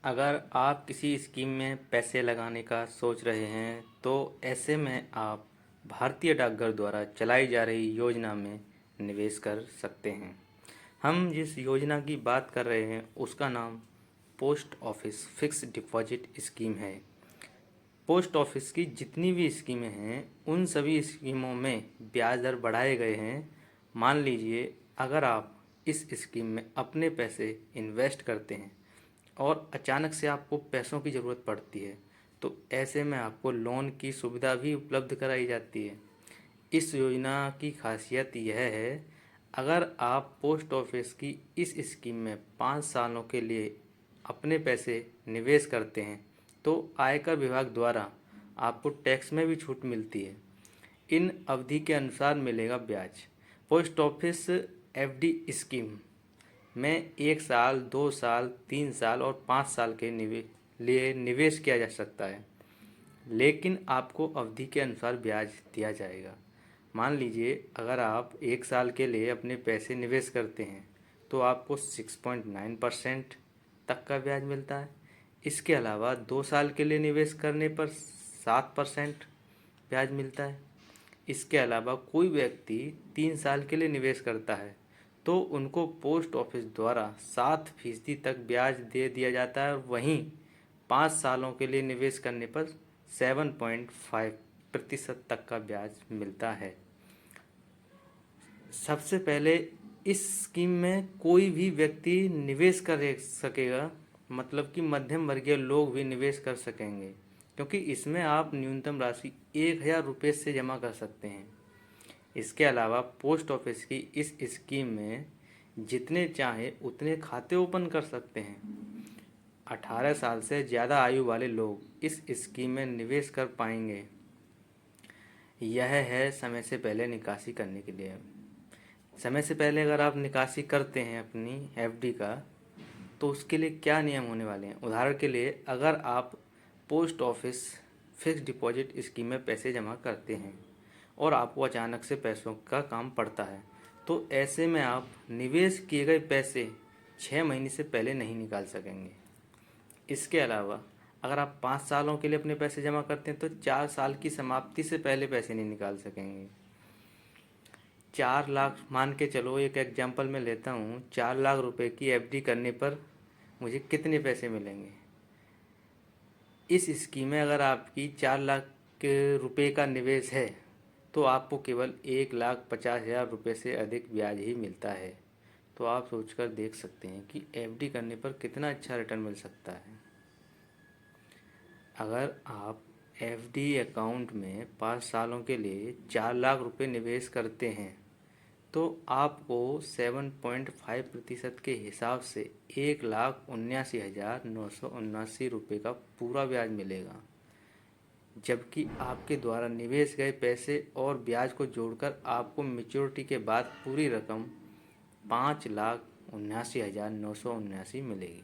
अगर आप किसी स्कीम में पैसे लगाने का सोच रहे हैं तो ऐसे में आप भारतीय डाकघर द्वारा चलाई जा रही योजना में निवेश कर सकते हैं। हम जिस योजना की बात कर रहे हैं उसका नाम post office fix deposit scheme है। पोस्ट ऑफिस की जितनी भी स्कीमें हैं उन सभी स्कीमों में ब्याज दर बढ़ाए गए हैं। मान लीजिए अगर आप इस स्कीम में अपने पैसे इन्वेस्ट करते हैं और अचानक से आपको पैसों की ज़रूरत पड़ती है तो ऐसे में आपको लोन की सुविधा भी उपलब्ध कराई जाती है। इस योजना की खासियत यह है, अगर आप पोस्ट ऑफिस की इस स्कीम में 5 सालों के लिए अपने पैसे निवेश करते हैं तो आयकर विभाग द्वारा आपको टैक्स में भी छूट मिलती है। इन अवधि के अनुसार मिलेगा ब्याज। पोस्ट ऑफिस एफडी स्कीम में 1 साल, 2 साल, 3 साल और 5 साल के लिए निवेश किया जा सकता है, लेकिन आपको अवधि के अनुसार ब्याज दिया जाएगा। मान लीजिए अगर आप 1 साल के लिए अपने पैसे निवेश करते हैं तो आपको 6.9% तक का ब्याज मिलता है। इसके अलावा 2 साल के लिए निवेश करने पर 7% ब्याज मिलता है। इसके अलावा कोई व्यक्ति 3 साल के लिए निवेश करता है तो उनको पोस्ट ऑफिस द्वारा 7% तक ब्याज दे दिया जाता है और वहीं 5 सालों के लिए निवेश करने पर 7.5% तक का ब्याज मिलता है। सबसे पहले इस स्कीम में कोई भी व्यक्ति निवेश कर सकेगा, मतलब कि मध्यम वर्गीय लोग भी निवेश कर सकेंगे, क्योंकि इसमें आप न्यूनतम राशि 1,000 रुपये से जमा कर सकते हैं। इसके अलावा पोस्ट ऑफिस की इस स्कीम में जितने चाहे उतने खाते ओपन कर सकते हैं। 18 साल से ज़्यादा आयु वाले लोग इस स्कीम में निवेश कर पाएंगे। यह है समय से पहले निकासी करने के लिए। समय से पहले अगर आप निकासी करते हैं अपनी एफडी का तो उसके लिए क्या नियम होने वाले हैं। उदाहरण के लिए अगर आप post office fix deposit scheme में पैसे जमा करते हैं और आपको अचानक से पैसों का काम पड़ता है तो ऐसे में आप निवेश किए गए पैसे 6 महीने से पहले नहीं निकाल सकेंगे। इसके अलावा अगर आप 5 सालों के लिए अपने पैसे जमा करते हैं तो 4 साल की समाप्ति से पहले पैसे नहीं निकाल सकेंगे। 4 लाख मान के चलो, एक एग्जांपल मैं लेता हूँ। 4 लाख रुपए की एफडी करने पर मुझे कितने पैसे मिलेंगे। इस स्कीम में अगर आपकी 4 लाख रुपए का निवेश है तो आपको केवल 1,50,000 रुपये से अधिक ब्याज ही मिलता है। तो आप सोचकर देख सकते हैं कि एफडी करने पर कितना अच्छा रिटर्न मिल सकता है। अगर आप एफडी अकाउंट में 5 सालों के लिए 4 लाख रुपए निवेश करते हैं तो आपको 7.5% के हिसाब से 1,79,979 रुपये का पूरा ब्याज मिलेगा, जबकि आपके द्वारा निवेश गए पैसे और ब्याज को जोड़कर आपको मैच्योरिटी के बाद पूरी रकम 5,79,979 मिलेगी।